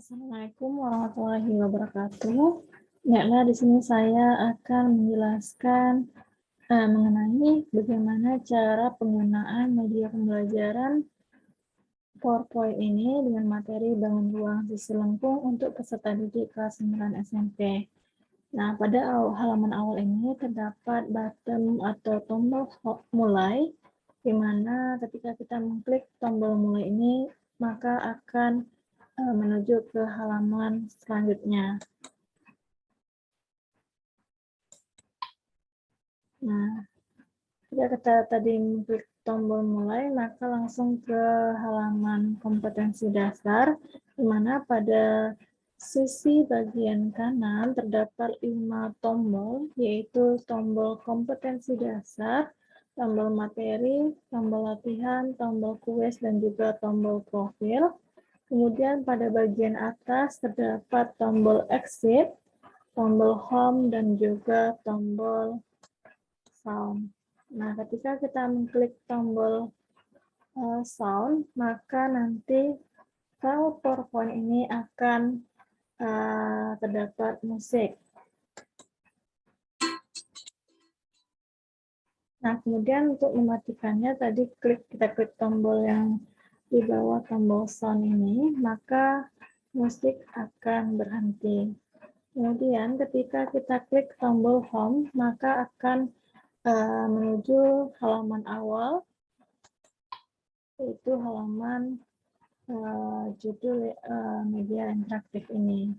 Assalamualaikum warahmatullahi wabarakatuh. Ya, nah di sini saya akan menjelaskan mengenai bagaimana cara penggunaan media pembelajaran PowerPoint ini dengan materi bangun ruang sisi lengkung untuk peserta didik kelas 9 SMP. Nah, pada halaman awal ini terdapat button atau tombol mulai, di mana ketika kita mengklik tombol mulai ini, maka akan menuju ke halaman selanjutnya. Nah, jika kita tadi mengklik tombol mulai, maka langsung ke halaman kompetensi dasar, di mana pada sisi bagian kanan terdapat 5 tombol, yaitu tombol kompetensi dasar, tombol materi, tombol latihan, tombol kuis, dan juga tombol profil. Kemudian pada bagian atas terdapat tombol exit, tombol home, dan juga tombol sound. Nah, ketika kita mengklik tombol sound, maka nanti file PowerPoint ini akan terdapat musik. Nah, kemudian untuk mematikannya, tadi kita klik tombol yang di bawah tombol sound ini, maka musik akan berhenti. Kemudian ketika kita klik tombol home, maka akan menuju halaman awal, yaitu halaman judul media interaktif ini.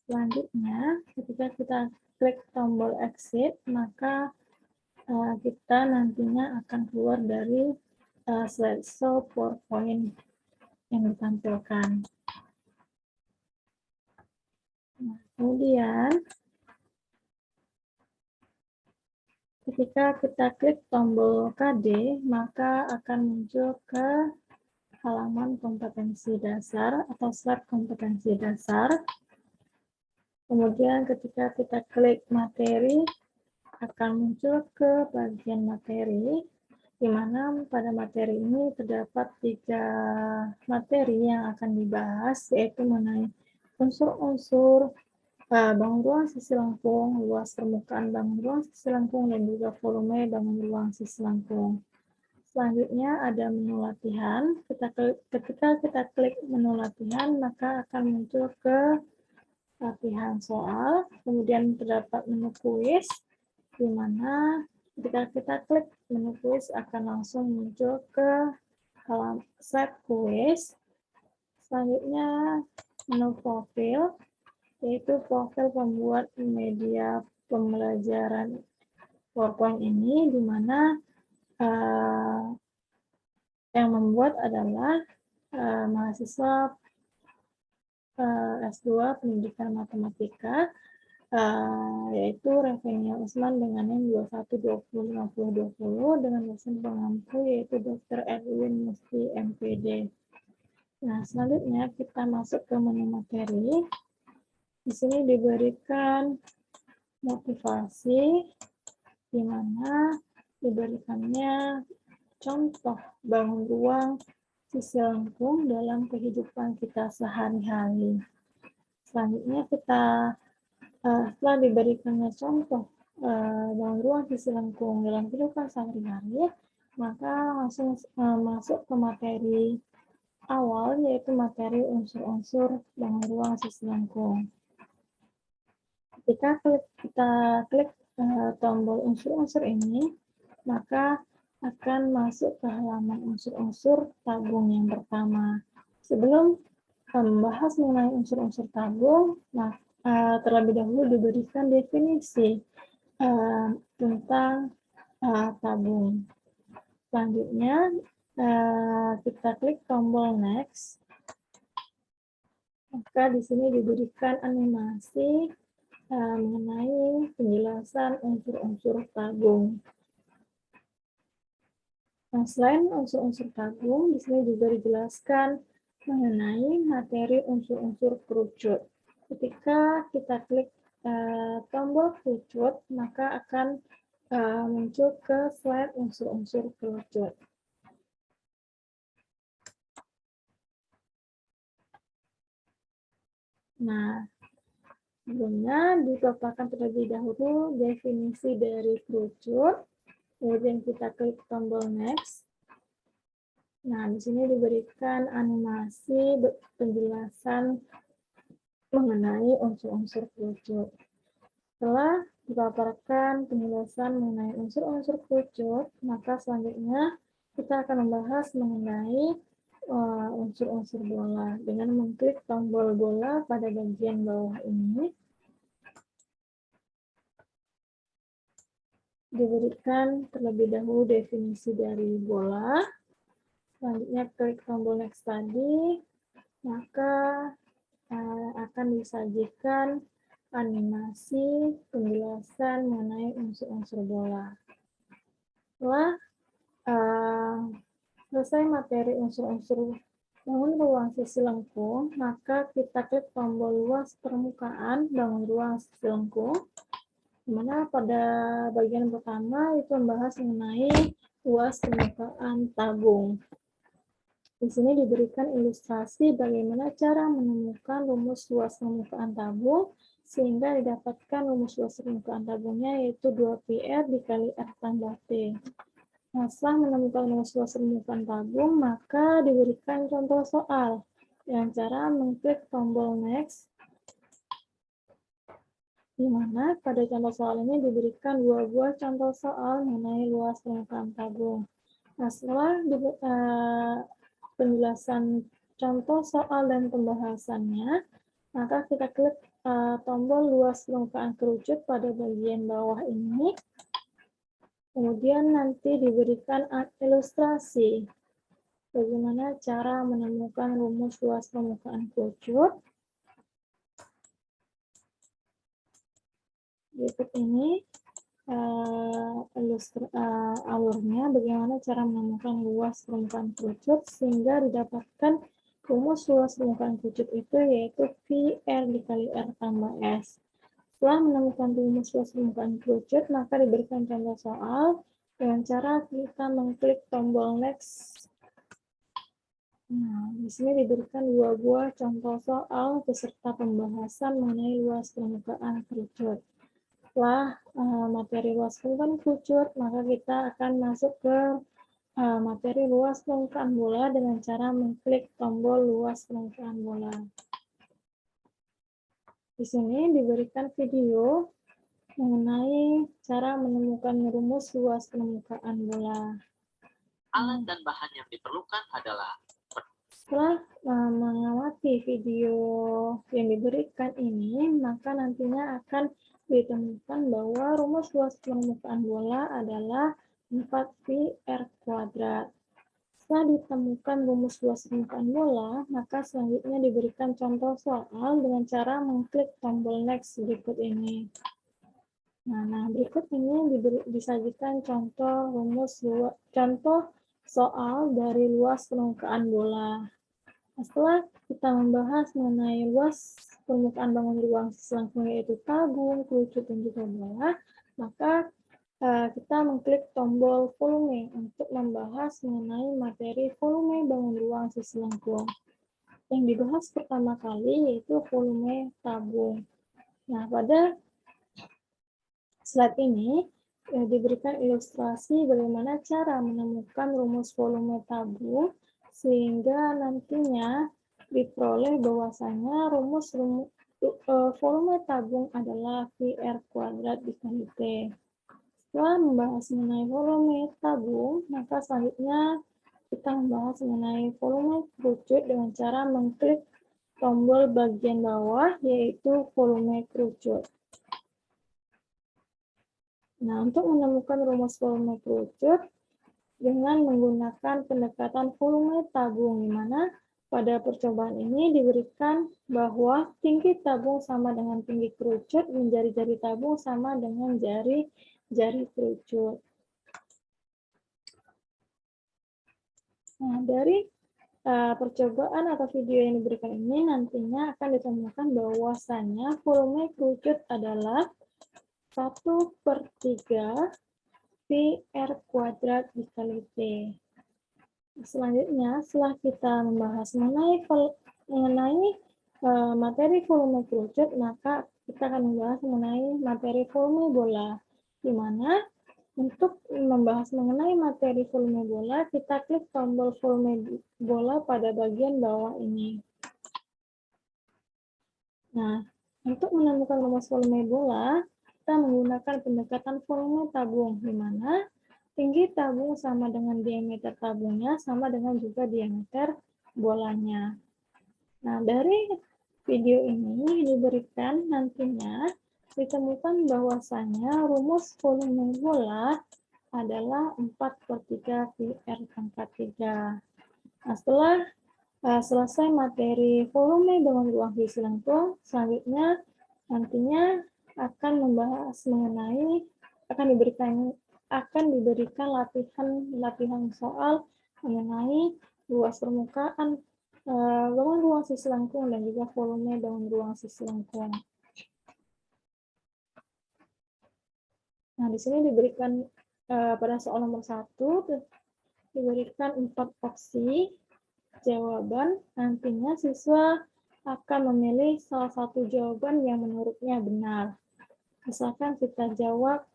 Selanjutnya, ketika kita klik tombol exit, maka kita nantinya akan keluar dari slideshow PowerPoint yang ditampilkan. Nah, kemudian, ketika kita klik tombol KD, maka akan muncul ke halaman kompetensi dasar atau slide kompetensi dasar. Kemudian ketika kita klik materi, akan muncul ke bagian materi, di mana pada materi ini terdapat 3 materi yang akan dibahas, yaitu mengenai unsur-unsur bangun ruang sisi lengkung, luas permukaan bangun ruang sisi lengkung, dan juga volume bangun ruang sisi lengkung. Selanjutnya ada menu latihan. Ketika kita klik menu latihan, maka akan muncul ke latihan soal. Kemudian terdapat menu kuis, di mana ketika kita klik menu kuis akan langsung muncul ke halaman slide kuis. Selanjutnya menu profil, yaitu profil pembuat media pembelajaran PowerPoint ini, di mana yang membuat adalah mahasiswa S2 Pendidikan Matematika, yaitu Revenia Usman dengan NIM 21205020 dengan dosen pengampu yaitu Dr. Edwin Musti MPD. Nah, selanjutnya kita masuk ke menu materi. Di sini diberikan motivasi, di mana diberikannya contoh bangun ruang sisi lengkung dalam kehidupan kita sehari-hari. Selanjutnya kita setelah diberikannya contoh bangun ruang sisi lengkung dalam kehidupan sehari-hari, maka langsung masuk ke materi awal, yaitu materi unsur-unsur bangun ruang sisi lengkung. Ketika kita klik tombol unsur-unsur ini, maka akan masuk ke halaman unsur-unsur tabung yang pertama. Sebelum membahas mengenai unsur-unsur tabung, terlebih dahulu diberikan definisi tentang tabung. Selanjutnya, kita klik tombol next. Maka di sini diberikan animasi mengenai penjelasan unsur-unsur tabung. Nah, selain unsur-unsur tabung, di sini juga dijelaskan mengenai materi unsur-unsur kerucut. Ketika kita klik tombol kerucut, maka akan muncul ke slide unsur-unsur kerucut. Nah, sebelumnya dipaparkan terlebih dahulu definisi dari kerucut, kemudian kita klik tombol next. Nah, di sini diberikan animasi penjelasan mengenai unsur-unsur kerucut. Setelah dipaparkan penjelasan mengenai unsur-unsur kerucut, maka selanjutnya kita akan membahas mengenai unsur-unsur bola dengan mengklik tombol bola pada bagian bawah ini. Diberikan terlebih dahulu definisi dari bola. Selanjutnya klik tombol next tadi, maka akan disajikan animasi penjelasan mengenai unsur-unsur bola. Setelah selesai materi unsur-unsur bangun ruang sisi lengkung, maka kita klik tombol luas permukaan bangun ruang sisi lengkung, di mana pada bagian pertama itu membahas mengenai luas permukaan tabung. Di sini diberikan ilustrasi bagaimana cara menemukan rumus luas permukaan tabung sehingga didapatkan rumus luas permukaan tabungnya yaitu 2πr dikali R tambah T. Nah, setelah menemukan rumus luas permukaan tabung, maka diberikan contoh soal dengan cara mengklik tombol next, di mana pada contoh soal ini diberikan 2 buah contoh soal mengenai luas permukaan tabung. Nah, setelah penjelasan contoh soal dan pembahasannya, maka kita klik tombol luas permukaan kerucut pada bagian bawah ini. Kemudian nanti diberikan ilustrasi bagaimana cara menemukan rumus luas permukaan kerucut. Berikut ini alurnya bagaimana cara menemukan luas permukaan kerucut sehingga didapatkan rumus luas permukaan kerucut itu yaitu VR dikali R tambah S. Setelah menemukan rumus luas permukaan kerucut, maka diberikan contoh soal dengan cara kita mengklik tombol next. Nah, di sini diberikan 2 buah contoh soal beserta pembahasan mengenai luas permukaan kerucut. Setelah materi luas permukaan kerucut, maka kita akan masuk ke materi luas permukaan bola dengan cara mengklik tombol luas permukaan bola. Di sini diberikan video mengenai cara menemukan rumus luas permukaan bola. Alat dan bahan yang diperlukan adalah. Setelah mengamati video yang diberikan ini, maka nantinya akan ditemukan bahwa rumus luas permukaan bola adalah 4πr². Setelah ditemukan rumus luas permukaan bola, maka selanjutnya diberikan contoh soal dengan cara mengklik tombol next berikut ini. Nah, berikut ini disajikan contoh soal dari luas permukaan bola. Setelah kita membahas mengenai luas permukaan bangun ruang sisi lengkung yaitu tabung, kerucut, dan juga bola, maka kita mengklik tombol volume untuk membahas mengenai materi volume bangun ruang sisi lengkung. Yang dibahas pertama kali yaitu volume tabung. Nah, pada slide ini diberikan ilustrasi bagaimana cara menemukan rumus volume tabung sehingga nantinya diperoleh bahwasanya rumus volume tabung adalah VR² dikali T. Setelah membahas mengenai volume tabung, maka selanjutnya kita membahas mengenai volume kerucut dengan cara mengklik tombol bagian bawah yaitu volume kerucut. Nah, untuk menemukan rumus volume kerucut dengan menggunakan pendekatan volume tabung, di mana pada percobaan ini diberikan bahwa tinggi tabung sama dengan tinggi kerucut, dan jari-jari tabung sama dengan jari-jari kerucut. Nah, dari percobaan atau video yang diberikan ini nantinya akan ditemukan bahwasannya volume kerucut adalah 1/3 PR² dikali T. Selanjutnya, setelah kita membahas mengenai materi volume kerucut, maka kita akan membahas mengenai materi volume bola, di mana untuk membahas mengenai materi volume bola, kita klik tombol volume bola pada bagian bawah ini. Nah, untuk menemukan rumus volume bola, kita menggunakan pendekatan volume tabung, di mana tinggi tabung sama dengan diameter tabungnya, sama dengan juga diameter bolanya. Nah, dari video ini diberikan nantinya ditemukan bahwasanya rumus volume bola adalah 4/3 PR pangkat 3. Nah, setelah selesai materi volume dengan ruang sisi lengkung, selanjutnya nantinya akan membahas mengenai akan diberikan latihan soal mengenai luas permukaan dengan ruang sisi lengkung dan juga volume dengan ruang sisi lengkung. Nah, di sini diberikan pada soal nomor 1 diberikan 4 opsi jawaban. Nantinya siswa akan memilih salah satu jawaban yang menurutnya benar. Misalkan kita jawab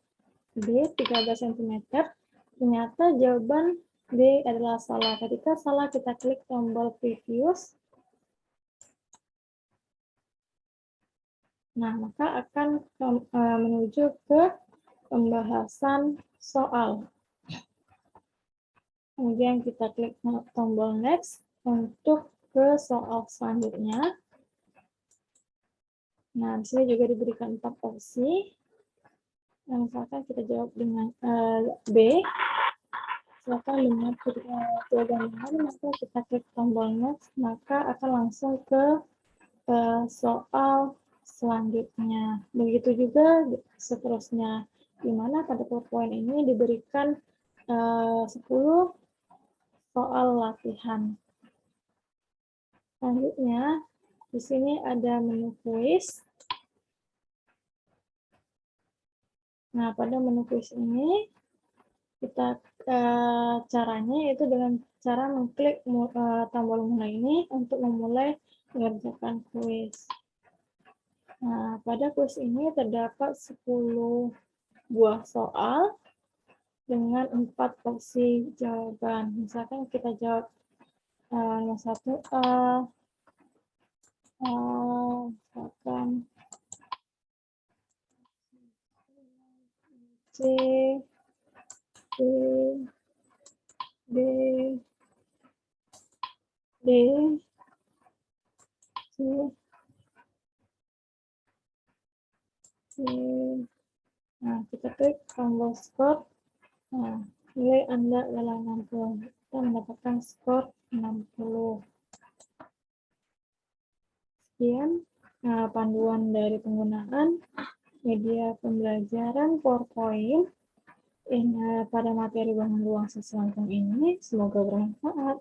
B 13 cm, ternyata jawaban B adalah salah. Ketika salah, kita klik tombol previous. Nah, maka akan menuju ke pembahasan soal. Kemudian kita klik tombol next untuk ke soal selanjutnya. Nah, di sini juga diberikan 4 opsi. Nah, misalkan kita jawab dengan B. Silakan dengan jawaban benar, maka kita klik tombol next, maka akan langsung ke soal selanjutnya. Begitu juga seterusnya, di mana pada PowerPoint ini diberikan 10 soal latihan. Selanjutnya, di sini ada menu kuis. Nah, pada menu kuis ini, kita caranya yaitu dengan cara mengklik tombol mulai ini untuk memulai mengerjakan kuis. Nah, pada kuis ini terdapat 10 buah soal dengan 4 opsi jawaban. Misalkan kita jawab nomor 1A, misalkan C, D, C, nah, kita klik tombol skor. Nah, nilai Anda adalah 60. Kita mendapatkan skor 60. Sekian panduan dari penggunaan media pembelajaran PowerPoint pada materi bangun ruang sisi lengkung ini. Semoga bermanfaat.